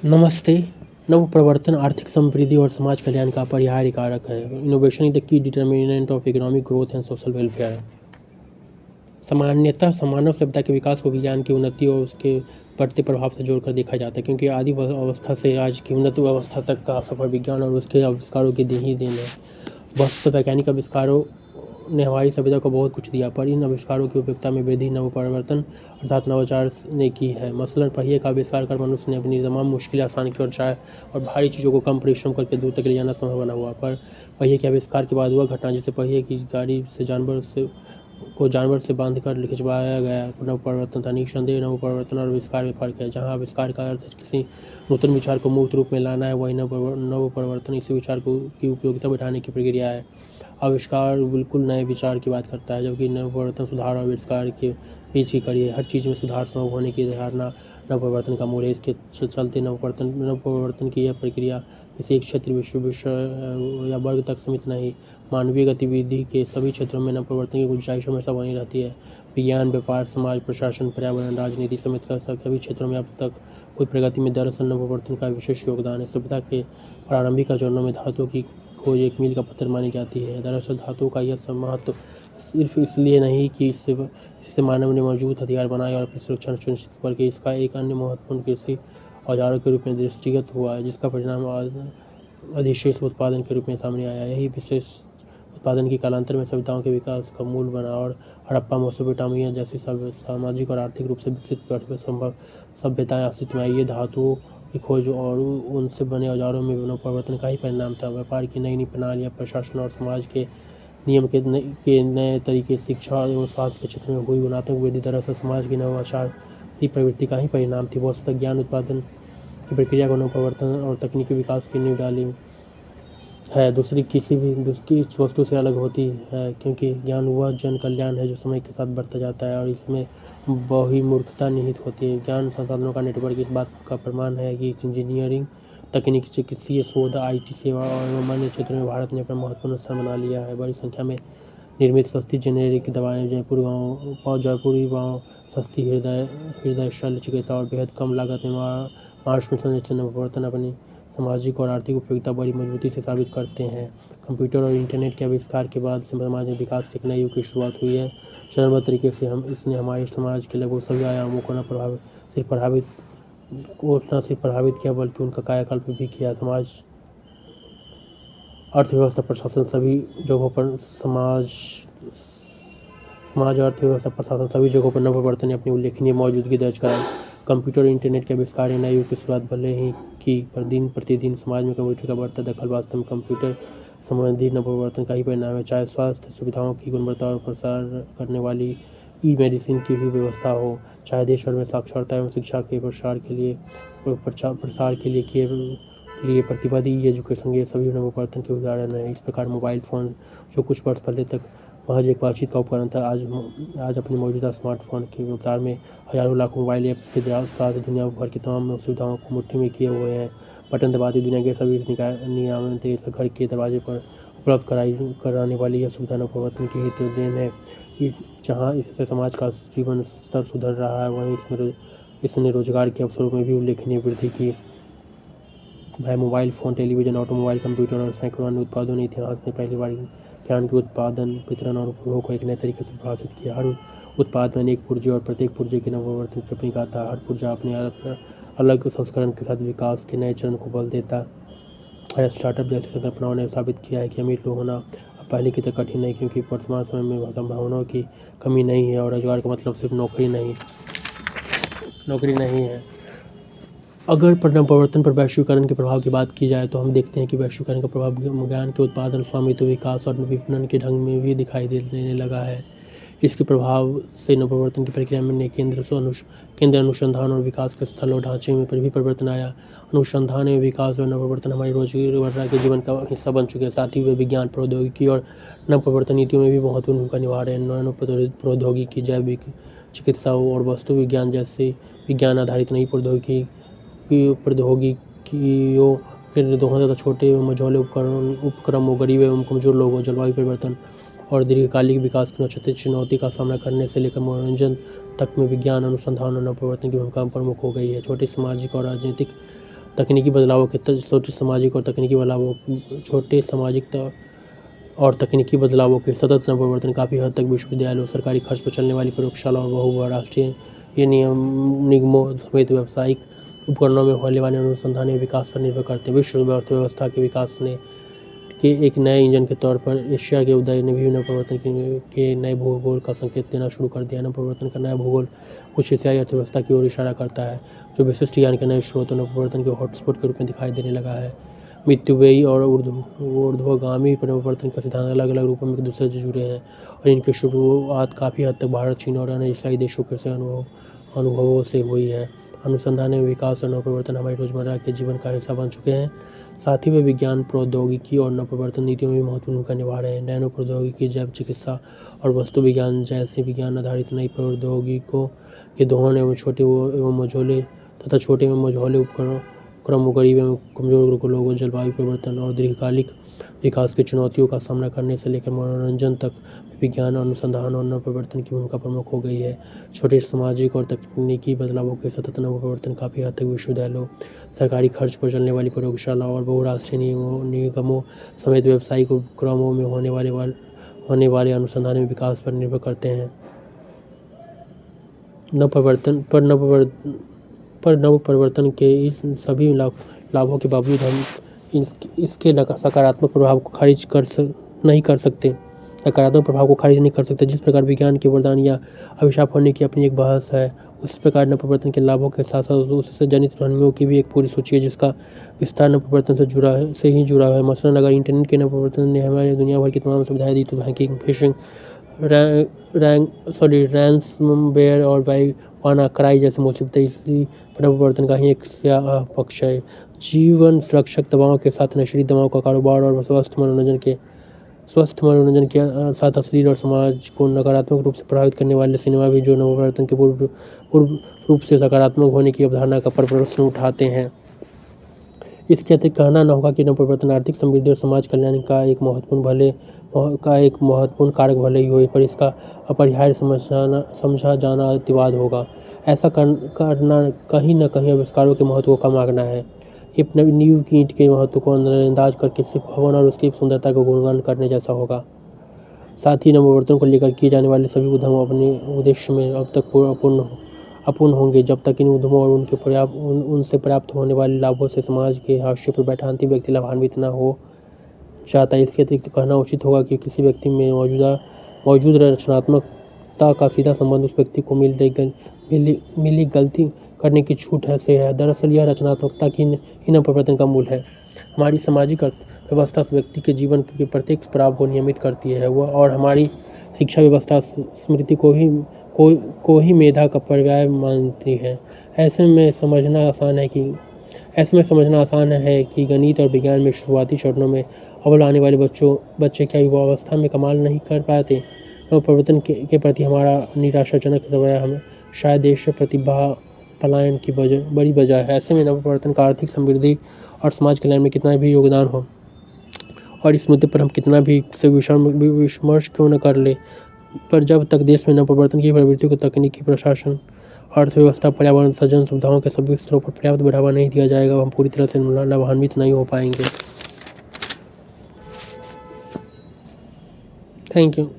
नमस्ते। नवप्रवर्तन आर्थिक समृद्धि और समाज कल्याण का अपरिहार्य कारक है। Innovation is the key determinant of economic growth and social welfare. सामान्यतः मानव सभ्यता के विकास को विज्ञान की उन्नति और उसके बढ़ते प्रभाव से जोड़कर देखा जाता है, क्योंकि आदि अवस्था से आज की उन्नत अवस्था तक का सफर विज्ञान और उसके आविष्कारों की ही देन है। वस्तुतः वैज्ञानिक आविष्कारों ने हमारी सभ्यता को बहुत कुछ दिया, पर इन आविष्कारों की उपयोगिता में वृद्धि नवप्रवर्तन अर्थात नवाचार ने की है। मसलन पहिए का आविष्कार कर मनुष्य ने अपनी तमाम मुश्किलें आसान की और भारी चीज़ों को कम परिश्रम करके दूर तक ले जाना संभव बना हुआ। पर पहिए के आविष्कार के बाद वह घटना जिसे पहिए की गाड़ी से जानवर से बांधकर खिंचवाया गया नवप्रवर्तन था। निस्संदेह नवप्रवर्तन और आविष्कार में फर्क है। जहाँ आविष्कार का अर्थ किसी नूतन विचार को मूर्त रूप में लाना है, वही नवप्रवर्तन इसी विचार की उपयोगिता बढ़ाने की प्रक्रिया है। आविष्कार बिल्कुल नए विचार की बात करता है, जबकि नवप्रवर्तन सुधार और आविष्कार के बीच की कड़ी है। हर चीज़ में सुधार संभव होने की धारणा नवप्रवर्तन का मूल है। इसके चलते नवप्रवर्तन की यह प्रक्रिया किसी एक क्षेत्र, विषय या वर्ग तक सीमित नहीं, मानवीय गतिविधि के सभी क्षेत्रों में नवप्रवर्तन की गुंजाइश हमेशा बनी रहती है। विज्ञान, व्यापार, समाज, प्रशासन, पर्यावरण, राजनीति समेत सभी क्षेत्रों में अब तक हुई प्रगति में दरअसल नवप्रवर्तन का विशेष योगदान है। सभ्यता के प्रारंभिक चरणों में धातुओं की खोज एक मील का पत्थर मानी जाती है। दरअसल धातुओं का यह महत्व सिर्फ इसलिए नहीं कि इससे मानव ने मौजूद हथियार बनाए और अपनी सुरक्षा सुनिश्चित, बल्कि इसका एक अन्य महत्वपूर्ण कृषि औजारों के रूप में दृष्टिगत हुआ है, जिसका परिणाम अधिशेष उत्पादन के रूप में सामने आया। यही विशेष उत्पादन की कालांतर में सभ्यताओं के विकास का मूल बना और हड़प्पा, मेसोपोटामिया जैसी सामाजिक और आर्थिक रूप से विकसित संभव सभ्यताएं अस्तित्व में आई। ये धातुओं की खोज और उनसे बने औजारों में नवप्रवर्तन का ही परिणाम था। व्यापार की नई प्रणालियाँ, प्रशासन और समाज के नियम के नए तरीके, शिक्षा एवं स्वास्थ्य के क्षेत्र में हुई गुणात्मक वृद्धि दरअसल समाज की नवाचार की प्रवृत्ति का ही परिणाम थी। वस्तुतः ज्ञान उत्पादन की प्रक्रिया को नवप्रवर्तन और तकनीकी विकास की नींव डाली है, दूसरी किसी भी वस्तु से अलग होती है, क्योंकि ज्ञान वह जन कल्याण है जो समय के साथ बढ़ता जाता है और इसमें बहुमूर्खता निहित होती है। ज्ञान संसाधनों का नेटवर्क इस बात का प्रमाण है कि इंजीनियरिंग, तकनीकी, चिकित्सीय शोध, IT सेवा और अन्य क्षेत्रों में भारत ने अपना महत्वपूर्ण स्थान बना लिया है। बड़ी संख्या में निर्मित सस्ती जेनेरिक दवाएं, जयपुरी गाँव सस्ती हृदय शल्य चिकित्सा और बेहद कम लागत में मार्च में संरचना नवप्रवर्तन अपनी सामाजिक और आर्थिक उपयोगिता बड़ी मजबूती से साबित करते हैं। कंप्यूटर और इंटरनेट के आविष्कार के बाद से समाज में विकास के एक नए युग की शुरुआत हुई है। चरणबद्ध तरीके से इसने हमारे समाज के लगभग सभी आयामों को न सिर्फ प्रभावित किया, बल्कि उनका कायाकल्प भी किया। समाज, अर्थव्यवस्था, प्रशासन सभी जगहों पर नवप्रवर्तन ने अपनी उल्लेखनीय मौजूदगी दर्ज कराई। कंप्यूटर और इंटरनेट के आविष्कार ने नए युग की शुरुआत भले ही की, पर दिन प्रतिदिन समाज में कंप्यूटर का बढ़ता दखल वास्तव में कंप्यूटर संबंधी नवप्रवर्तन का ही परिणाम है। चाहे स्वास्थ्य सुविधाओं की गुणवत्ता और प्रसार करने वाली ई-मेडिसिन की भी व्यवस्था हो, चाहे देश भर में साक्षरता एवं शिक्षा के प्रसार के लिए प्रतिबद्ध ई-एजुकेशन, ये सभी नवप्रवर्तन के उदाहरण हैं। इस प्रकार मोबाइल फ़ोन, जो कुछ वर्ष पहले तक महज एक बातचीत का उपकरण था, आज अपने मौजूदा स्मार्टफोन के अवतार में हजारों लाखों मोबाइल ऐप्स के साथ दुनिया भर की तमाम सुविधाओं को मुट्ठी में किए हुए हैं। बटन दबाते दुनिया के सभी नियामक घर के दरवाजे पर उपलब्ध कराने वाली यह सुविधा नवप्रवर्तन की ही तो देन है। जहाँ इससे समाज का जीवन स्तर सुधर रहा है, वहीं इसने रोजगार के अवसरों में भी उल्लेखनीय वृद्धि की है। Mobile phone, television, automobile, computer और सैकड़ों अन्य उत्पादों ने इतिहास में पहली बार ज्ञान के उत्पादन, वितरण और उपभोग को एक नए तरीके से परिभाषित किया। हर उत्पाद में अनेक पुर्जे और प्रत्येक पुर्जे के नवप्रवर्तन की अपनी गाथा है। हर पुर्जा अपने अलग संस्करण के साथ विकास के नए चरण को बल देता है। स्टार्टअप जैसी संकल्पनाओं ने साबित किया है कि अमीर लोग होना अब पहले की तरह कठिन नहीं, क्योंकि वर्तमान समय में संभावनाओं की कमी नहीं है और रोजगार का मतलब सिर्फ नौकरी नहीं है। अगर नवप्रवर्तन पर वैश्वीकरण के प्रभाव की बात की जाए तो हम देखते हैं कि वैश्वीकरण का प्रभाव ज्ञान के उत्पादन, स्वामित्व, विकास और विपणन के ढंग में भी दिखाई देने लगा है। इसके प्रभाव से नवप्रवर्तन की प्रक्रिया में केंद्र अनुसंधान और विकास के स्थल और ढांचे में भी परिवर्तन आया। अनुसंधान एवं विकास और नवप्रवर्तन हमारी रोजमर्रा के जीवन का हिस्सा बन चुके हैं। साथ ही वे विज्ञान, प्रौद्योगिकी और नवप्रवर्तन नीतियों में भी महत्वपूर्ण भूमिका निभा रहे हैं। नैनो प्रौद्योगिकी, जैविक चिकित्सा और वस्तु विज्ञान जैसे विज्ञान आधारित नई प्रौद्योगिकियों के दोहन तथा छोटे एवं मझौले उपक्रमों, गरीब एवं कमजोर लोगों, जलवायु परिवर्तन और दीर्घकालिक विकास की चुनौती का सामना करने से लेकर मनोरंजन तक में विज्ञान, अनुसंधान और नवप्रवर्तन की भूमिका प्रमुख हो गई है। छोटे सामाजिक और राजनीतिक तकनीकी बदलावों के छोटे सामाजिक और तकनीकी बदलावों के सतत परिवर्तन काफ़ी हद तक विश्वविद्यालयों, सरकारी खर्च पर चलने वाली प्रयोगशाला और बहुराष्ट्रीय निगमों समेत व्यावसायिक उपकरणों में होने वाले अनुसंधान एवं विकास पर निर्भर करते हैं। विश्व अर्थव्यवस्था के विकास के एक नए इंजन के तौर पर एशिया के उदय ने भी नवप्रवर्तन के नए भूगोल का संकेत देना शुरू कर दिया। नवप्रवर्तन का नया भूगोल कुछ एशियाई अर्थव्यवस्था की ओर इशारा करता है, जो विशिष्ट ज्ञान के नए स्रोतों नवप्रवर्तन के हॉटस्पॉट के रूप में दिखाई देने लगा है। मितव्ययी और ऊर्ध्वगामी नवप्रवर्तन का सिद्धांत अलग अलग रूपों में एक दूसरे से जुड़े हैं और इनकी शुरुआत काफ़ी हद तक भारत, चीन और अन्य एशियाई देशों के अनुभवों से हुई है। अनुसंधान एवं विकास और नवप्रवर्तन हमारे रोजमर्रा के जीवन का हिस्सा बन चुके हैं। साथ ही वे विज्ञान, प्रौद्योगिकी और नवप्रवर्तन नीतियों में महत्वपूर्ण भूमिका निभा रहे हैं। नैनो प्रौद्योगिकी, जैव चिकित्सा और वस्तु विज्ञान जैसी विज्ञान आधारित नई प्रौद्योगिकियों के दोहन एवं छोटे एवं मझोले उपक्रमों, गरीब एवं कमजोर लोगों, जलवायु परिवर्तन और दीर्घकालिक विकास की चुनौतियों का सामना करने से लेकर मनोरंजन तक विज्ञान, अनुसंधान और नवप्रवर्तन की भूमिका प्रमुख हो गई है। छोटे सामाजिक और तकनीकी बदलावों के सतत नवप्रवर्तन काफ़ी हद तक विश्वविद्यालयों, सरकारी खर्च पर चलने वाली प्रयोगशाला और बहुराष्ट्रीय निगमों समेत व्यावसायिक उपक्रमों में होने वाले अनुसंधान एवं विकास पर निर्भर करते हैं। नवप्रवर्तन के इस सभी लाभों के बावजूद हम इसके सकारात्मक प्रभाव को खारिज नहीं कर सकते। जिस प्रकार विज्ञान के वरदान या अभिशाप होने की अपनी एक बहस है, उसी प्रकार नवप्रवर्तन के लाभों के साथ साथ उससे जनित हानियों की भी एक पूरी सूची है, जिसका विस्तार नवप्रवर्तन से ही जुड़ा है। मसलन अगर इंटरनेट के नवप्रवर्तन ने हमारे दुनिया भर की तमाम सुविधाएं दी, तो हैकिंग, फिशिंग, रैंसमवेयर और वानाक्राई जैसे मुसीबतें इसी नवप्रवर्तन का ही एक स्याह पक्ष है। जीवन रक्षक दवाओं के साथ नशीली दवाओं का कारोबार और स्वस्थ मनोरंजन के साथ अश्लील और समाज को नकारात्मक रूप से प्रभावित करने वाले सिनेमा भी, जो नवप्रवर्तन के पूर्ण रूप से सकारात्मक होने की अवधारणा का प्रश्न उठाते हैं। इसके अतिरिक्त कहना न होगा कि नवप्रवर्तन आर्थिक समृद्धि और समाज कल्याण का एक महत्वपूर्ण कारक भले ही हो, पर इसका अपरिहार्य समझा जाना अतिवाद होगा। ऐसा करना कहीं न कहीं आविष्कारों के महत्व को कम आंकना है। एक नींव की ईंट के महत्व को नजरअंदाज करके सिर्फ भवन और उसकी सुंदरता को गुणगान करने जैसा होगा। साथ ही नवप्रवर्तन को लेकर किए जाने वाले सभी उद्यम अपने उद्देश्य में अब तक अपूर्ण होंगे, जब तक इन उद्यमों और उनसे प्राप्त होने वाले लाभों से समाज के हाशिए पर बैठा अंतिम व्यक्ति लाभान्वित न हो जाता है। इसके अतिरिक्त कहना उचित होगा कि किसी व्यक्ति में मौजूद रचनात्मकता का सीधा संबंध उस व्यक्ति को मिली गलती करने की छूट से है। दरअसल यह रचनात्मकता ही नवप्रवर्तन का मूल है। हमारी सामाजिक व्यवस्था व्यक्ति के जीवन के प्रत्येक पड़ाव को नियमित करती है और हमारी शिक्षा व्यवस्था स्मृति को ही मेधा का पर्याय मानती है। ऐसे में समझना आसान है कि गणित और विज्ञान में शुरुआती चरणों में अव्वल आने वाले बच्चे क्या युवावस्था में कमाल नहीं कर पाते। नवप्रवर्तन के प्रति हमारा निराशाजनक रवैया हमें शायद देश से प्रतिभा पलायन की बड़ी वजह है। ऐसे में नवप्रवर्तन का आर्थिक समृद्धि और समाज कल्याण में कितना भी योगदान हो, और इस मुद्दे पर हम कितना भी विमर्श क्यों न कर ले, पर जब तक देश में नवप्रवर्तन की प्रवृत्ति को तकनीकी, प्रशासन, अर्थव्यवस्था, पर्यावरण, जन सुविधाओं के सभी स्तरों पर पर्याप्त बढ़ावा नहीं दिया जाएगा, हम पूरी तरह से लाभान्वित नहीं हो पाएंगे। Thank you.